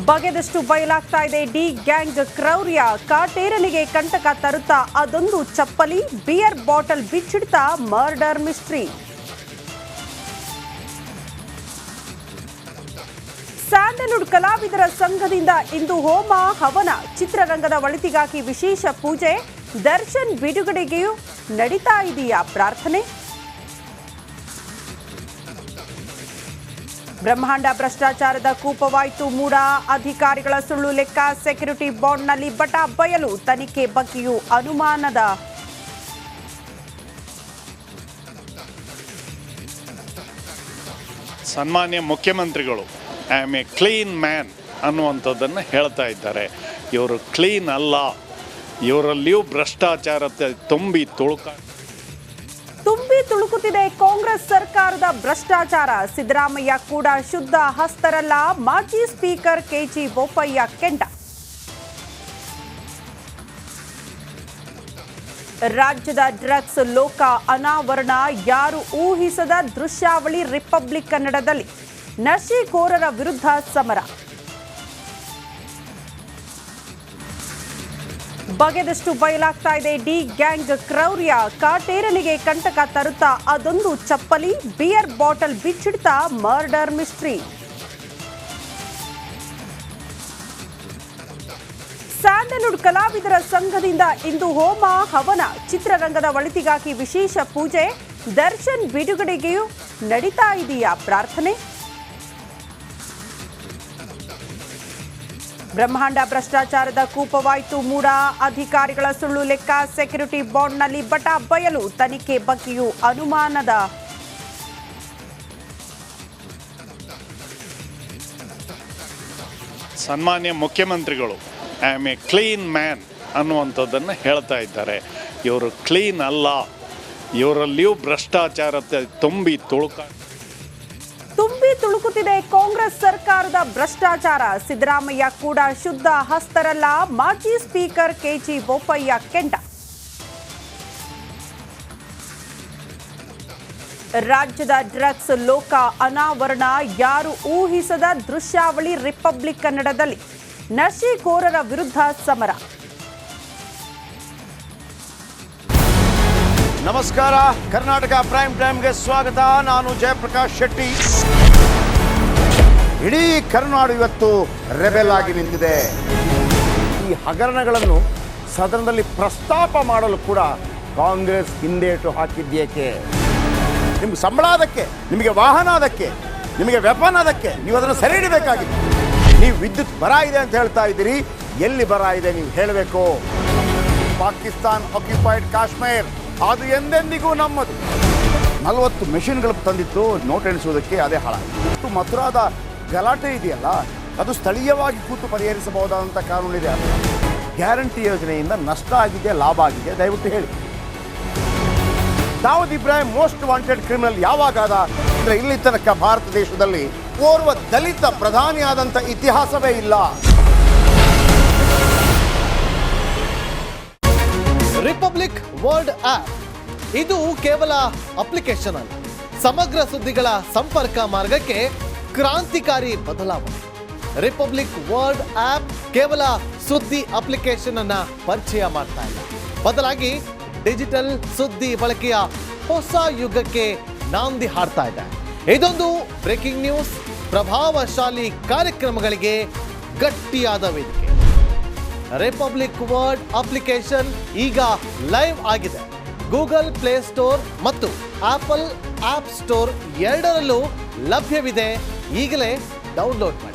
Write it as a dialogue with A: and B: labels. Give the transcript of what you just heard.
A: ಬಗೆದಷ್ಟು ಬಯಲಾಗ್ತಾ ಇದೆ D gang ಕ್ರೌರ್ಯ. ಕಾಟೇರನಿಗೆ ಕಂಟಕ ತರುತ್ತಾ ಅದೊಂದು ಚಪ್ಪಲಿ, ಬಿಯರ್ ಬಾಟಲ್ ಬಿಚ್ಚಿಡ್ತಾ ಮರ್ಡರ್ ಮಿಸ್ಟ್ರಿ. ಸ್ಯಾಂಡಲ್ವುಡ್ ಕಲಾವಿದರ ಸಂಘದಿಂದ ಇಂದು ಹೋಮ ಹವನ. ಚಿತ್ರರಂಗದ ಒಳಿತಿಗಾಗಿ ವಿಶೇಷ ಪೂಜೆ. ದರ್ಶನ್ ಬಿಡುಗಡೆಗೆಯೂ ನಡೀತಾ ಇದೆಯಾ ಪ್ರಾರ್ಥನೆ? ಬ್ರಹ್ಮಾಂಡ ಭ್ರಷ್ಟಾಚಾರದ ಕೂಪವಾಯಿತು ಮೂಡ. ಅಧಿಕಾರಿಗಳ ಸುಳ್ಳು ಲೆಕ್ಕ, ಸೆಕ್ಯೂರಿಟಿ ಬಾಂಡ್ನಲ್ಲಿ ಬಟ ಬಯಲು. ತನಿಖೆ ಬಗ್ಗೆಯೂ ಅನುಮಾನದ
B: ಸನ್ಮಾನ್ಯ ಮುಖ್ಯಮಂತ್ರಿಗಳು I am A clean man ಅನ್ನುವಂಥದ್ದನ್ನು ಹೇಳ್ತಾ ಇದ್ದಾರೆ. ಇವರು ಕ್ಲೀನ್ ಅಲ್ಲ, ಇವರಲ್ಲಿಯೂ ಭ್ರಷ್ಟಾಚಾರ ತುಂಬಿ
A: ತುಳುಕುತ್ತಿದೆ ಕಾಂಗ್ರೆಸ್ ಸರ್ಕಾರದ ಭ್ರಷ್ಟಾಚಾರ. ಸಿದ್ದರಾಮಯ್ಯ ಕೂಡ ಶುದ್ಧ ಹಸ್ತರಲ್ಲ. ಮಾಜಿ ಸ್ಪೀಕರ್ ಕೆಜಿ ಬೋಪಯ್ಯ ಕೆಂಡ. ರಾಜ್ಯದ ಡ್ರಗ್ಸ್ ಲೋಕ ಅನಾವರಣ. ಯಾರು ಊಹಿಸದ ದೃಶ್ಯಾವಳಿ ರಿಪಬ್ಲಿಕ್ ಕನ್ನಡದಲ್ಲಿ. ನಶೆಖೋರರ ವಿರುದ್ಧ ಸಮರ. ಬಗೆದಷ್ಟು ಬಯಲಾಗ್ತಾ ಇದೆ ಡಿ ಗ್ಯಾಂಗ್ ಕ್ರೌರ್ಯ. ಕಾಟೇರನಿಗೆ ಕಂಟಕ ತರುತ್ತಾ ಅದೊಂದು ಚಪ್ಪಲಿ, ಬಿಯರ್ ಬಾಟಲ್ ಬಿಚ್ಚಿಡ್ತಾ ಮರ್ಡರ್ ಮಿಸ್ಟ್ರಿ. ಸ್ಯಾಂಡಲ್ವುಡ್ ಕಲಾವಿದರ ಸಂಘದಿಂದ ಇಂದು ಹೋಮ ಹವನ. ಚಿತ್ರರಂಗದ ಒಳಿತಿಗಾಗಿ ವಿಶೇಷ ಪೂಜೆ. ದರ್ಶನ್ ಬಿಡುಗಡೆಗೆಯೂ ನಡೀತಾ ಇದೆಯಾ ಪ್ರಾರ್ಥನೆ? ಬ್ರಹ್ಮಾಂಡ ಭ್ರಷ್ಟಾಚಾರದ ಕೂಪವಾಯಿತು ಮೂಡ. ಅಧಿಕಾರಿಗಳ ಸುಳ್ಳು ಲೆಕ್ಕ, ಸೆಕ್ಯೂರಿಟಿ ಬಾಂಡ್ನಲ್ಲಿ ಬಟ ಬಯಲು. ತನಿಖೆ ಬಗ್ಗೆಯೂ ಅನುಮಾನದ
B: ಸನ್ಮಾನ್ಯ ಮುಖ್ಯಮಂತ್ರಿಗಳು I am A clean man ಅನ್ನುವಂಥದ್ದನ್ನು ಹೇಳ್ತಾ ಇದ್ದಾರೆ. ಇವರು ಕ್ಲೀನ್ ಅಲ್ಲ, ಇವರಲ್ಲಿಯೂ ಭ್ರಷ್ಟಾಚಾರ ತುಂಬಿ
A: ತುಳುಕುತ್ತಿದೆ ಕಾಂಗ್ರೆಸ್ ಸರ್ಕಾರದ ಭ್ರಷ್ಟಾಚಾರ. ಸಿದ್ದರಾಮಯ್ಯ ಕೂಡ ಶುದ್ಧ ಹಸ್ತರಲ್ಲ. ಮಾಜಿ ಸ್ಪೀಕರ್ ಕೆಜಿ ಬೋಪಯ್ಯ ಕೆಂಡ. ರಾಜ್ಯದ ಡ್ರಗ್ಸ್ ಲೋಕ ಅನಾವರಣ. ಯಾರು ಊಹಿಸದ ದೃಶ್ಯಾವಳಿ ರಿಪಬ್ಲಿಕ್ ಕನ್ನಡದಲ್ಲಿ. ನಶೆಖೋರರ ವಿರುದ್ಧ ಸಮರ.
C: ನಮಸ್ಕಾರ, ಕರ್ನಾಟಕ ಪ್ರೈಮ್ ಟೈಮ್ಗೆ ಸ್ವಾಗತ. ನಾನು ಜಯಪ್ರಕಾಶ್ ಶೆಟ್ಟಿ. ಇಡೀ ಕರ್ನಾಡು ಇವತ್ತು ರೆಬೆಲ್ ಆಗಿ ನಿಂತಿದೆ. ಈ ಹಗರಣಗಳನ್ನು ಸದನದಲ್ಲಿ ಪ್ರಸ್ತಾಪ ಮಾಡಲು ಕೂಡ ಕಾಂಗ್ರೆಸ್ ಹಿಂದೇಟು ಹಾಕಿದ್ದೇಕೆ? ನಿಮ್ಗೆ ಸಂಬಳ ಅದಕ್ಕೆ, ನಿಮಗೆ ವಾಹನ ಅದಕ್ಕೆ, ನಿಮಗೆ ವೆಪನ್ ಅದಕ್ಕೆ. ನೀವು ಅದನ್ನು ಸೆರೆ ಹಿಡಿಬೇಕಾಗಿದೆ. ನೀವು ವಿದ್ಯುತ್ ಬರ ಇದೆ ಅಂತ ಹೇಳ್ತಾ ಇದ್ದೀರಿ. ಎಲ್ಲಿ ಬರ ಇದೆ ನೀವು ಹೇಳಬೇಕು. ಪಾಕಿಸ್ತಾನ್ ಆಕ್ಯುಪೈಡ್ ಕಾಶ್ಮೀರ್ ಅದು ಎಂದೆಂದಿಗೂ ನಮ್ಮದು. 40 ಮೆಷಿನ್ಗಳು ತಂದಿತ್ತು ನೋಟ್ ಎಣಿಸುವುದಕ್ಕೆ, ಅದೇ ಹಾಳಾಯಿತು. ಮಥುರಾದ ಗಲಾಟೆ ಇದೆಯಲ್ಲ, ಅದು ಸ್ಥಳೀಯವಾಗಿ ಕೂತು ಪರಿಹರಿಸಬಹುದಾದಂಥ ಕಾನೂನಿದೆ. ಗ್ಯಾರಂಟಿ ಯೋಜನೆಯಿಂದ ನಷ್ಟ ಆಗಿದೆ, ಲಾಭ ಆಗಿದೆ, ದಯವಿಟ್ಟು ಹೇಳಿ. Dawood Ibrahim most wanted criminal ಯಾವಾಗಾದ ಅಂದರೆ ಇಲ್ಲಿ ತನಕ ಭಾರತ ದೇಶದಲ್ಲಿ ಓರ್ವ ದಲಿತ ಪ್ರಧಾನಿಯಾದಂಥ ಇತಿಹಾಸವೇ ಇಲ್ಲ.
D: ರಿಪಬ್ಲಿಕ್ ವರ್ಲ್ಡ್ ಆಪ್ ಇದು ಕೇವಲ ಅಪ್ಲಿಕೇಶನ್ ಅಲ್ಲ, ಸಮಗ್ರ ಸುದ್ದಿಗಳ ಸಂಪರ್ಕ ಮಾರ್ಗಕ್ಕೆ ಕ್ರಾಂತಿಕಾರಿ ಬದಲಾವಣೆ. ರಿಪಬ್ಲಿಕ್ ವರ್ಲ್ಡ್ ಆಪ್ ಕೇವಲ ಸುದ್ದಿ ಅಪ್ಲಿಕೇಶನ್ ಅನ್ನ ಪರಿಚಯ ಮಾಡ್ತಾ ಇಲ್ಲ, ಬದಲಾಗಿ ಡಿಜಿಟಲ್ ಸುದ್ದಿ ಬಳಕೆಯ ಹೊಸ ಯುಗಕ್ಕೆ ನಾಂದಿ ಹಾಡ್ತಾ ಇದೆ. ಇದೊಂದು ಬ್ರೇಕಿಂಗ್ ನ್ಯೂಸ್, ಪ್ರಭಾವಶಾಲಿ ಕಾರ್ಯಕ್ರಮಗಳಿಗೆ ಗಟ್ಟಿಯಾದ ವೇದಿಕೆ. ರಿಪಬ್ಲಿಕ್ ವರ್ಲ್ಡ್ ಅಪ್ಲಿಕೇಶನ್ ಈಗ ಲೈವ್ ಆಗಿದೆ. ಗೂಗಲ್ ಪ್ಲೇ ಸ್ಟೋರ್ ಮತ್ತು ಆಪಲ್ ಆಪ್ ಸ್ಟೋರ್ ಎರಡರಲ್ಲೂ ಲಭ್ಯವಿದೆ. ಈಗಲೇ ಡೌನ್ಲೋಡ್ ಮಾಡಿ.